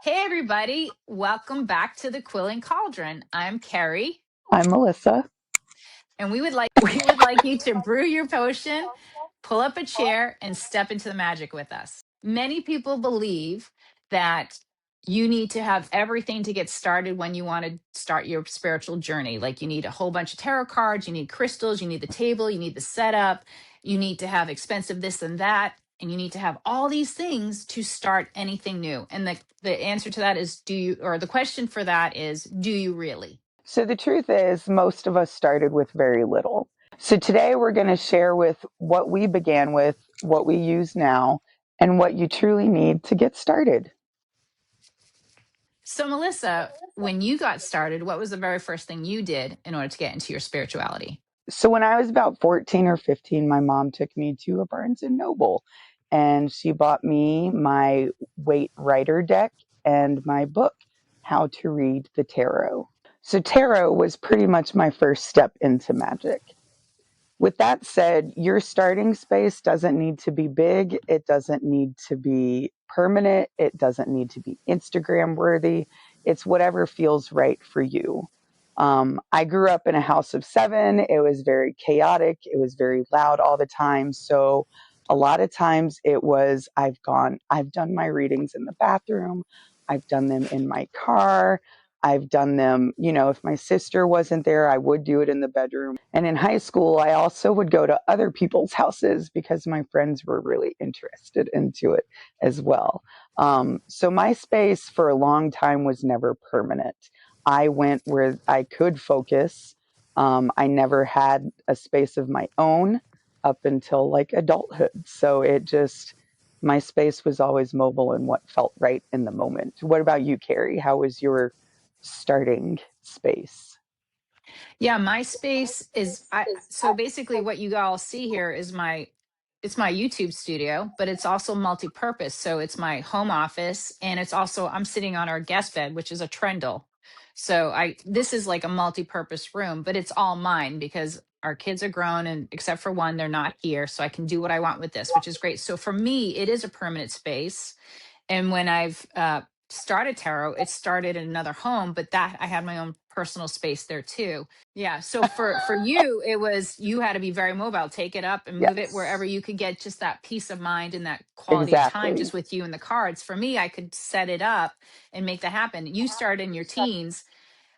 Hey, everybody. Welcome back to the Quill and Cauldron. I'm Carrie, I'm Melissa. and we would like you to brew your potion, pull up a chair, and step into the magic with us. Many people believe that you need to have everything to get started when you want to start your spiritual journey. Like you need a whole bunch of tarot cards, you need crystals, you need the table, you need the setup, you need to have expensive this and that, and you need to have all these things to start anything new. And the answer to that is the question for that is, do you really? So, the truth is, most of us started with very little. So, today we're going to share with what we began with, what we use now, and what you truly need to get started. So, Melissa, when you got started, what was the very first thing you did in order to get into your spirituality? So, when I was about 14 or 15, my mom took me to a Barnes and Noble and she bought me my Weight Writer deck and my book, How to Read the Tarot. So, tarot was pretty much my first step into magic. With that said, your starting space doesn't need to be big. It doesn't need to be permanent. It doesn't need to be Instagram worthy. It's whatever feels right for you. I grew up in a house of seven. It was very chaotic. It was very loud all the time. So a lot of times it was, I've done my readings in the bathroom. I've done them in my car. I've done them, if my sister wasn't there, I would do it in the bedroom. And in high school, I also would go to other people's houses because my friends were really interested into it as well. So my space for a long time was never permanent. I went where I could focus. I never had a space of my own up until like adulthood. So my space was always mobile and what felt right in the moment. What about you, Carrie? How was your starting space? Yeah, my space is so basically what you all see here is my YouTube studio, but it's also multi-purpose. So it's my home office and it's also I'm sitting on our guest bed, which is a trundle. So I this is like a multi-purpose room, but it's all mine because our kids are grown and except for one, they're not here. So I can do what I want with this, which is great. So for me, it is a permanent space. And when I've started tarot, it started in another home, but that I had my own personal space there too. Yeah. So for you, it was you had to be very mobile, take it up and move it Yes, wherever you could get just that peace of mind and that quality of time exactly. just with you and the cards. For me, I could set it up and make that happen. You start in your teens.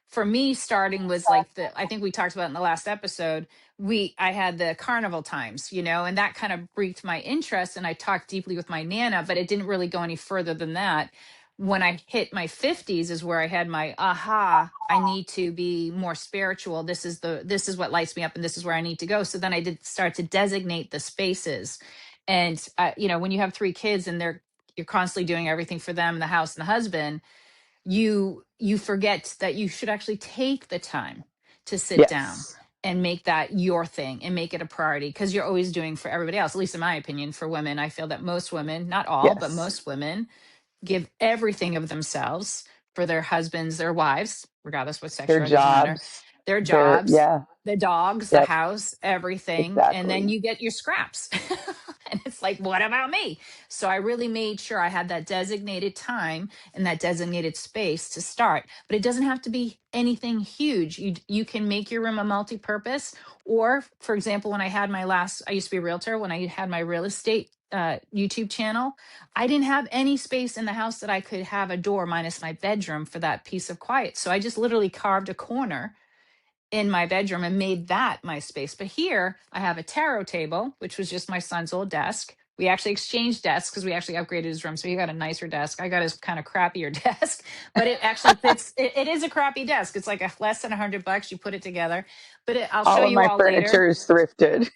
For me, starting was like the I think we talked about in the last episode. I had the carnival times, and that kind of breathed my interest. And I talked deeply with my nana, but it didn't really go any further than that. When I hit my 50s is where I had my aha, I need to be more spiritual. This is what lights me up and this is where I need to go. So then I did start to designate the spaces. And when you have three kids and you're constantly doing everything for them, the house and the husband, you forget that you should actually take the time to sit down Yes, and make that your thing and make it a priority because you're always doing for everybody else, at least in my opinion. For women, I feel that most women, not all but yes. most women, give everything of themselves for their husbands, their wives, regardless what sex Their or doesn't matter, jobs, their jobs, yeah, the dogs, the yep, house, everything. And then exactly. you get your scraps. And it's like, what about me? So I really made sure I had that designated time and that designated space to start. But it doesn't have to be anything huge. You can make your room a multi-purpose. Or, for example, I used to be a realtor. When I had my real estate YouTube channel, I didn't have any space in the house that I could have a door minus my bedroom for that piece of quiet. So I just literally carved a corner in my bedroom and made that my space. But here I have a tarot table, which was just my son's old desk. We actually exchanged desks because we actually upgraded his room. So he got a nicer desk. I got his kind of crappier desk, but it actually fits. It is a crappy desk. It's like less than $100. You put it together, but I'll show All of you my all later. furniture is thrifted.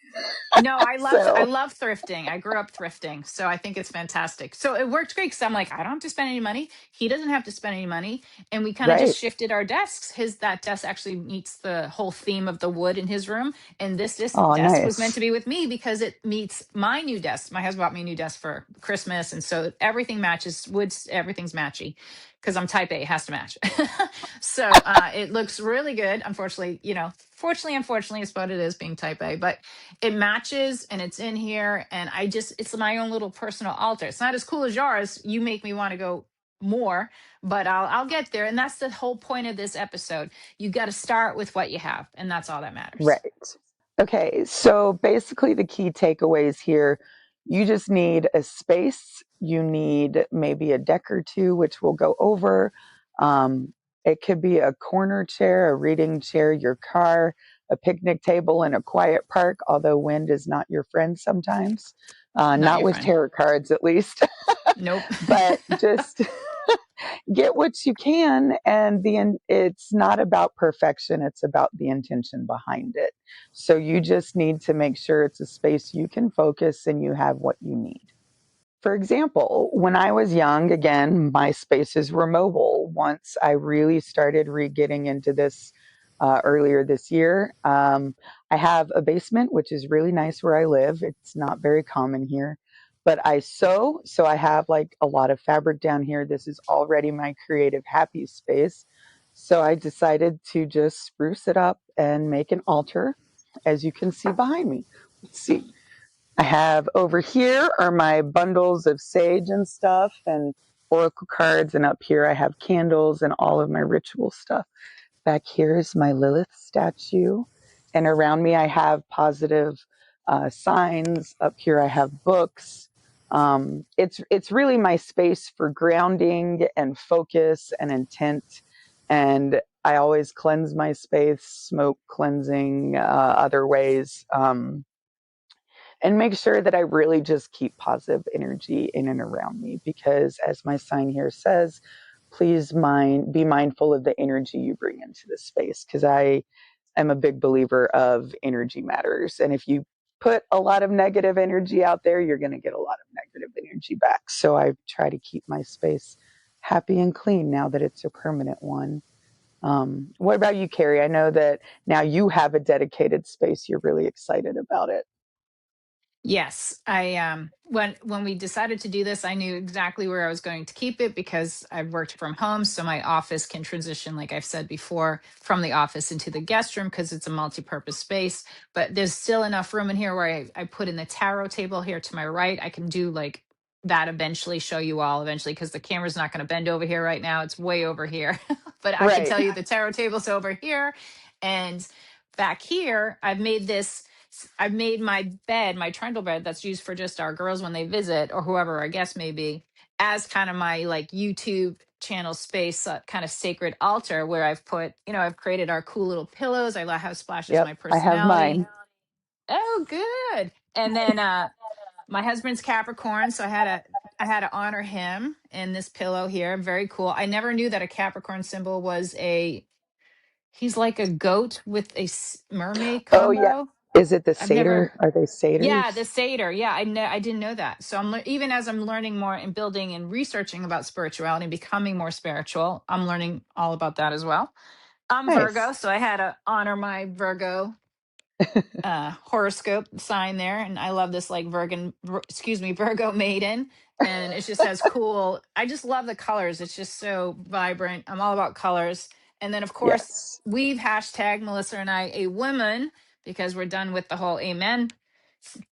No, I So, love thrifting. I grew up thrifting, so I think it's fantastic. So it worked great because I'm like, I don't have to spend any money. He doesn't have to spend any money, and we kind of just right. shifted our desks. His that desk actually meets the whole theme of the wood in his room, and this Oh, desk was meant nice. to be with me because it meets my new desk. My husband bought me a new desk for Christmas, and so everything matches. Woods, everything's matchy because I'm type A, it has to match. So it looks really good. Unfortunately, unfortunately, it's what it is being type A, but it matches and it's in here. And it's my own little personal altar. It's not as cool as yours. You make me want to go more, but I'll get there. And that's the whole point of this episode. You got to start with what you have, and that's all that matters. Right. Okay, so basically the key takeaways here, you just need a space, you need maybe a deck or two, which we'll go over. It could be a corner chair, a reading chair, your car, a picnic table in a quiet park, although wind is not your friend sometimes. Not Not your with friend. tarot cards, at least. Nope. But just get what you can, and it's not about perfection, it's about the intention behind it. So you just need to make sure it's a space you can focus and you have what you need. For example, when I was young, again, my spaces were mobile. Once I really started getting into this earlier this year, I have a basement, which is really nice where I live. It's not very common here, but I sew. So I have like a lot of fabric down here. This is already my creative, happy space. So I decided to just spruce it up and make an altar, as you can see behind me. Let's see. I have over here are my bundles of sage and stuff and oracle cards, and up here I have candles and all of my ritual stuff. Back here is my Lilith statue, and around me I have positive signs. Up here I have books. It's really my space for grounding and focus and intent, and I always cleanse my space, smoke cleansing, other ways. And make sure that I really just keep positive energy in and around me, because as my sign here says, please be mindful of the energy you bring into this space, because I am a big believer of energy matters. And if you put a lot of negative energy out there, you're going to get a lot of negative energy back. So I try to keep my space happy and clean now that it's a permanent one. What about you, Carrie? I know that now you have a dedicated space. You're really excited about it. Yes, I when we decided to do this, I knew exactly where I was going to keep it because I've worked from home, so my office can transition, like I've said before, from the office into the guest room because it's a multi-purpose space. But there's still enough room in here where I put in the tarot table here to my right. I can do like that eventually, show you all eventually because the camera's not going to bend over here right now. It's way over here. But I can Right. tell you the tarot table's over here. And back here, I've made my bed, my trundle bed that's used for just our girls when they visit or whoever our guest may be, as kind of my like YouTube channel space, kind of sacred altar where I've put, I've created our cool little pillows. I love how it splashes Yep. my I have personality. mine. Oh, good. And then my husband's Capricorn, so I had to honor him in this pillow here. Very cool. I never knew that a Capricorn symbol was he's like a goat with a mermaid Oh, yeah. combo. Is it the I've never satyr? Are they Yeah, satyrs? the Seder. Yeah, I didn't know that. So even as I'm learning more and building and researching about spirituality and becoming more spiritual, I'm learning all about that as well. I'm Virgo, Nice. so I had to honor my Virgo horoscope sign there, and I love this like Virgo maiden, and it just has cool. I just love the colors. It's just so vibrant. I'm all about colors, and then of course Yes. we've hashtag Melissa and I a woman because we're done with the whole amen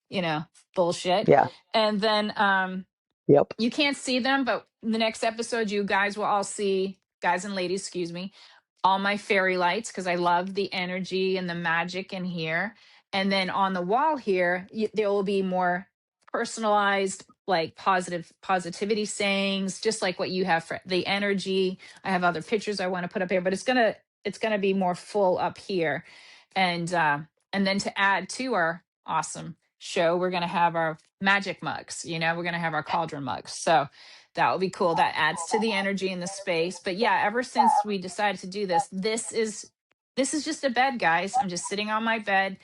you know, bullshit. Yeah. And then Yep. you can't see them, but in the next episode, you guys will all see, guys and ladies, excuse me, all my fairy lights because I love the energy and the magic in here. And then on the wall here, there will be more personalized, like positivity sayings, just like what you have for the energy. I have other pictures I want to put up here, but it's gonna be more full up here. And then to add to our awesome show, we're gonna have our magic mugs. We're gonna have our cauldron mugs. So that will be cool. That adds to the energy in the space. But yeah, ever since we decided to do this, this is just a bed, guys. I'm just sitting on my bed,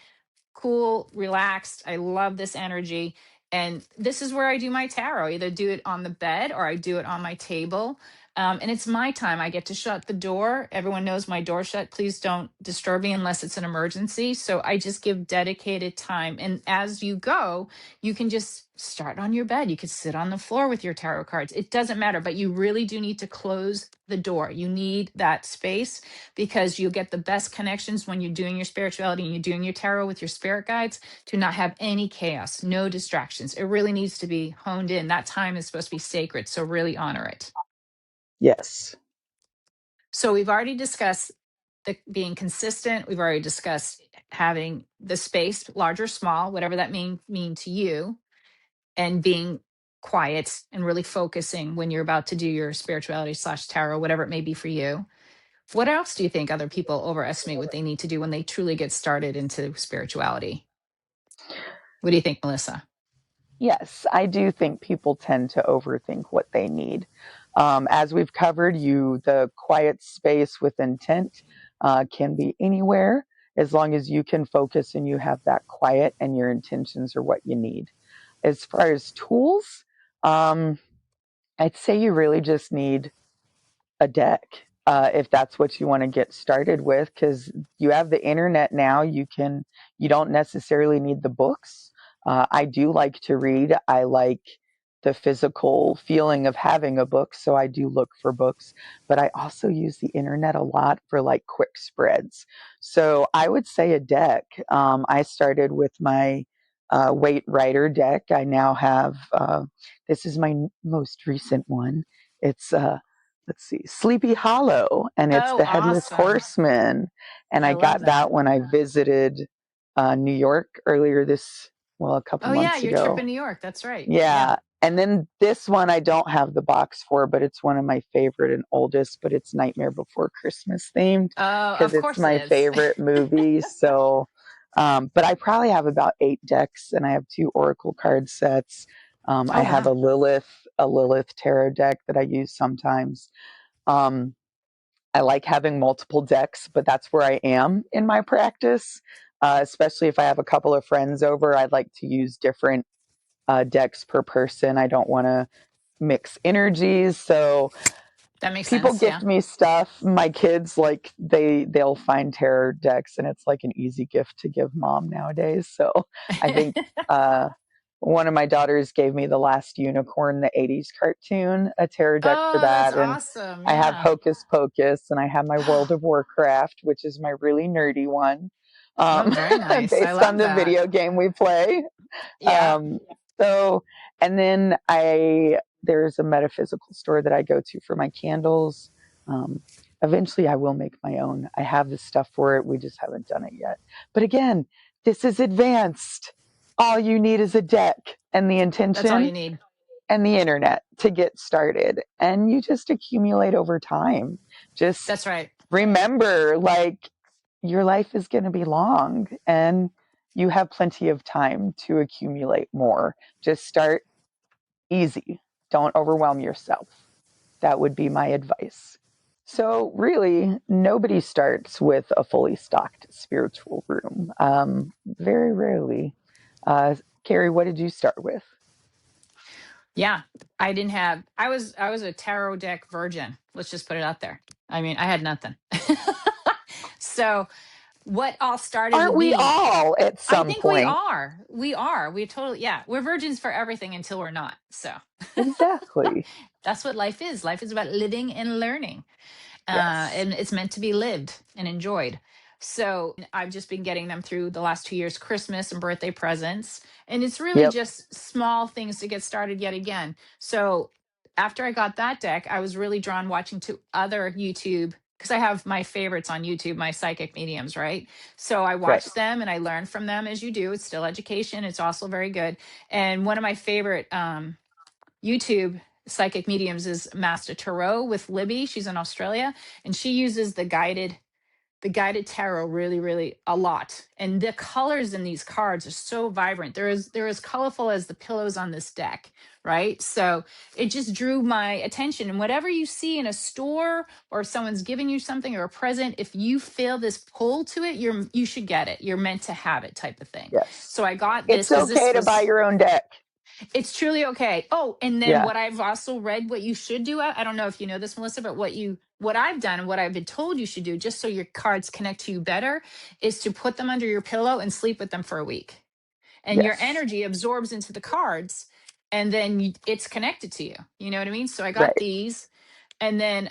cool, relaxed. I love this energy. And this is where I do my tarot. Either do it on the bed or I do it on my table. And it's my time. I get to shut the door. Everyone knows my door shut. Please don't disturb me unless it's an emergency. So I just give dedicated time. And as you go, you can just start on your bed. You could sit on the floor with your tarot cards. It doesn't matter, but you really do need to close the door. You need that space because you'll get the best connections when you're doing your spirituality and you're doing your tarot with your spirit guides to not have any chaos, no distractions. It really needs to be honed in. That time is supposed to be sacred. So really honor it. Yes. So we've already discussed being consistent. We've already discussed having the space, large or small, whatever that mean to you, and being quiet and really focusing when you're about to do your spirituality slash tarot, whatever it may be for you. What else do you think other people overestimate what they need to do when they truly get started into spirituality? What do you think, Melissa? Yes, I do think people tend to overthink what they need. As we've covered, the quiet space with intent can be anywhere as long as you can focus and you have that quiet and your intentions are what you need. As far as tools, um, I'd say you really just need a deck if that's what you want to get started with, because you have the internet now. You don't necessarily need the books. I do like to read. I like the physical feeling of having a book, so I do look for books, but I also use the internet a lot for like quick spreads. So I would say a deck. I started with my weight writer deck. I now have this is my most recent one. It's let's see, Sleepy Hollow, and it's Oh, the Headless awesome. Horseman. And I I love got that that. when I visited New York a couple Oh, yeah, months your trip in ago. New York. That's right. Yeah. Yeah. And then this one I don't have the box for, but it's one of my favorite and oldest, but it's Nightmare Before Christmas themed Oh, because of it's course it my is. favorite movie. So, but I probably have about 8 decks and I have 2 Oracle card sets. I Oh, have wow. A Lilith tarot deck that I use sometimes. Um, I like having multiple decks, but that's where I am in my practice. Especially if I have a couple of friends over, I'd like to use different decks per person. I don't want to mix energies. So That makes people sense. gift Yeah. me stuff. My kids like they'll find tarot decks, and it's like an easy gift to give mom nowadays. So I think one of my daughters gave me The Last Unicorn, the '80s cartoon, a tarot deck for Oh, that's that, and awesome. I have Yeah. Hocus Pocus, and I have my World of Warcraft, which is my really nerdy one, Oh, um, very nice. I based on love the that. video game we play. Yeah. Um, so, and then there's a metaphysical store that I go to for my candles. Um, Eventually, I will make my own. I have the stuff for it. We just haven't done it yet. But again, this is advanced. All you need is a deck and the That's all you intention need. and the internet to get started. And you just accumulate over time. Just That's right. remember, like, your life is going to be long and you have plenty of time to accumulate more. Just start easy. Don't overwhelm yourself. That would be my advice. So, really, nobody starts with a fully stocked spiritual room. Very rarely. Carrie, what did you start with? Yeah. I was a tarot deck virgin. Let's just put it out there. I mean, I had nothing. So what all started Aren't with we me, all at I some think we point? are. We are. We totally, yeah. We're virgins for everything until we're not. So Exactly. that's what life is. Life is about living and learning. Yes. And it's meant to be lived and enjoyed. So I've just been getting them through the last 2 years, Christmas and birthday presents. And it's really Yep. just small things to get started yet again. So after I got that deck, I was really drawn watching to other YouTube because I have my favorites on YouTube, my psychic mediums, right? So I Right. watch them and I learn from them as you do. It's still education. It's also very good. And one of my favorite YouTube psychic mediums is Master Tarot with Libby. She's in Australia, and she uses the guided tarot really, really a lot. And the colors in these cards are so vibrant. They're as colorful as the pillows on this deck, right? So it just drew my attention. And whatever you see in a store or someone's giving you something or a present, if you feel this pull to it, you should get it. You're meant to have it, type of thing. Yes. So I got this It's because this okay to buy was your own deck. it's truly okay. Oh, and then Yeah. what I've also read, what you should do, I don't know if you know this, Melissa, but what I've done and what I've been told you should do, just so your cards connect to you better, is to put them under your pillow and sleep with them for a week. And your Yes. energy absorbs into the cards, and then it's connected to you. You know what I mean? So I got Right. these, and then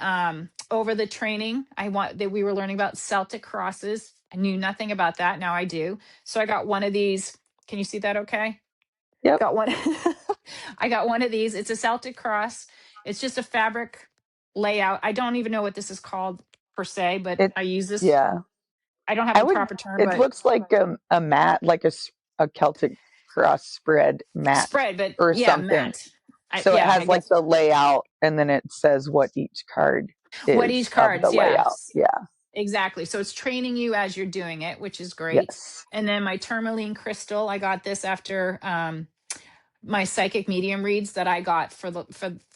over the training, I want that we were learning about Celtic crosses. I knew nothing about that. Now I do. So I got one of these. Can you see that? Okay. Yep. Got one. I got one of these. It's a Celtic cross. It's just a fabric. layout. I don't even know what this is called per se, but It, I use this. yeah. I don't have I the would, proper term, it but looks like a mat, like a Celtic cross spread mat spread, but or yeah, something. Matt. I, So it yeah, I has like guess the layout and then it says what each card what each is of the cards, yeah, layout. Yeah. exactly. So it's training you as you're doing it, which is great. Yes. And then my tourmaline crystal, I got this after my psychic medium reads that I got for the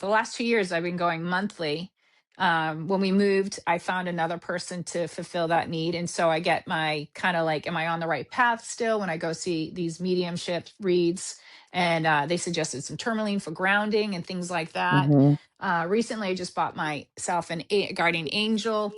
last 2 years. I've been going monthly. When we moved, I found another person to fulfill that need, and so I get my kind of like, am I on the right path still? When I go see these mediumship reads, and they suggested some tourmaline for grounding and things like that. Hmm. Recently, I just bought myself guardian angel,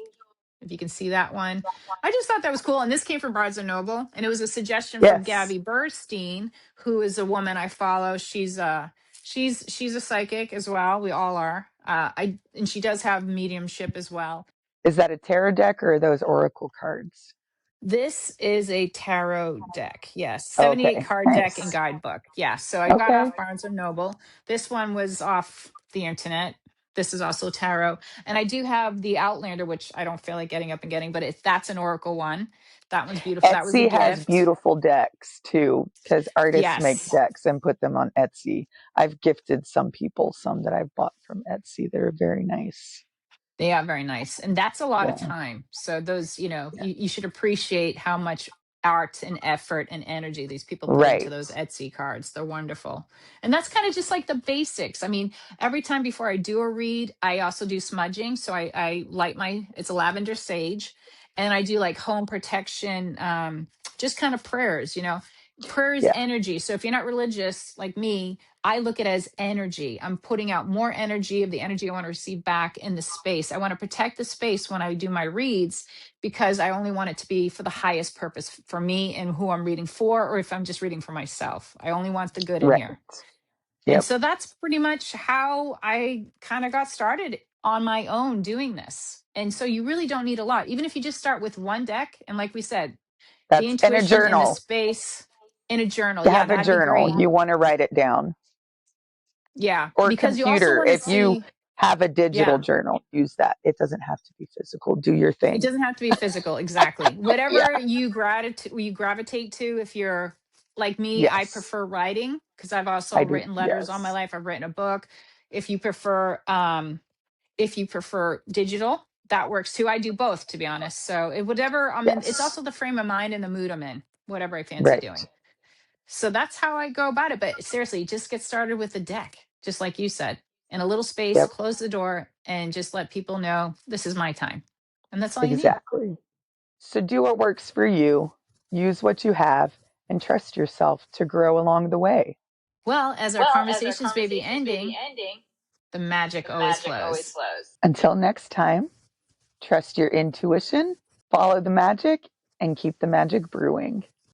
if you can see that one. I just thought that was cool. And this came from Barnes and Noble. And it was a suggestion from Yes. Gabby Burstein, who is a woman I follow. She's a psychic as well. We all are. And she does have mediumship as well. Is that a tarot deck or are those oracle cards? This is a tarot deck. Yes. 78 Okay. card deck and Nice. guidebook. Yeah. So I got Okay. off Barnes and Noble. This one was off the internet. This is also tarot. And I do have the Outlander, which I don't feel like getting up and getting, but that's an Oracle one. That one's beautiful. That was a Etsy has gift. beautiful decks too, because artists make Yes. decks and put them on Etsy. I've gifted some people some that I've bought from Etsy. They're very nice. Yeah, very nice. And that's a lot of Yeah. time. So those, you should appreciate how much art and effort and energy these people put into Right. those Etsy cards. They're wonderful. And that's kind of just like the basics. I mean, every time before I do a read, I also do smudging. So I light it's a lavender sage, and I do like home protection, just kind of prayers, prayer is Yeah. energy. So if you're not religious like me, I look at it as energy. I'm putting out more energy of the energy I want to receive back in the space. I want to protect the space when I do my reads, because I only want it to be for the highest purpose for me and who I'm reading for, or if I'm just reading for myself. I only want the good in Right. here. And Yep. so that's pretty much how I kind of got started on my own doing this. And so you really don't need a lot. Even if you just start with one deck, and like we said, the That's in a intuition in the journal. space, in a journal. To Yeah, have a that'd be journal, great. you want to write it down. Yeah, Or because you also computer. want to If you see, have a digital yeah, journal, use that. It doesn't have to be physical. Do your it thing. doesn't have to be physical. Exactly. Yeah. Whatever you gravitate to. If you're like me, I Yes. prefer writing because I've also I do. written letters all my Yes. life. I've written a book. If you prefer, digital, that works too. I do both, to be honest. So whatever I'm in, it's Yes. also the frame of mind and the mood I'm in, whatever I fancy Right. doing. So that's how I go about it. But seriously, just get started with the deck, just like you said, in a little space, Yep. close the door, and just let people know this is my time. And that's all you need. Exactly. So do what works for you. Use what you have and trust yourself to grow along the way. Well, as our conversations may be ending, the magic always flows. Until next time, trust your intuition, follow the magic, and keep the magic brewing.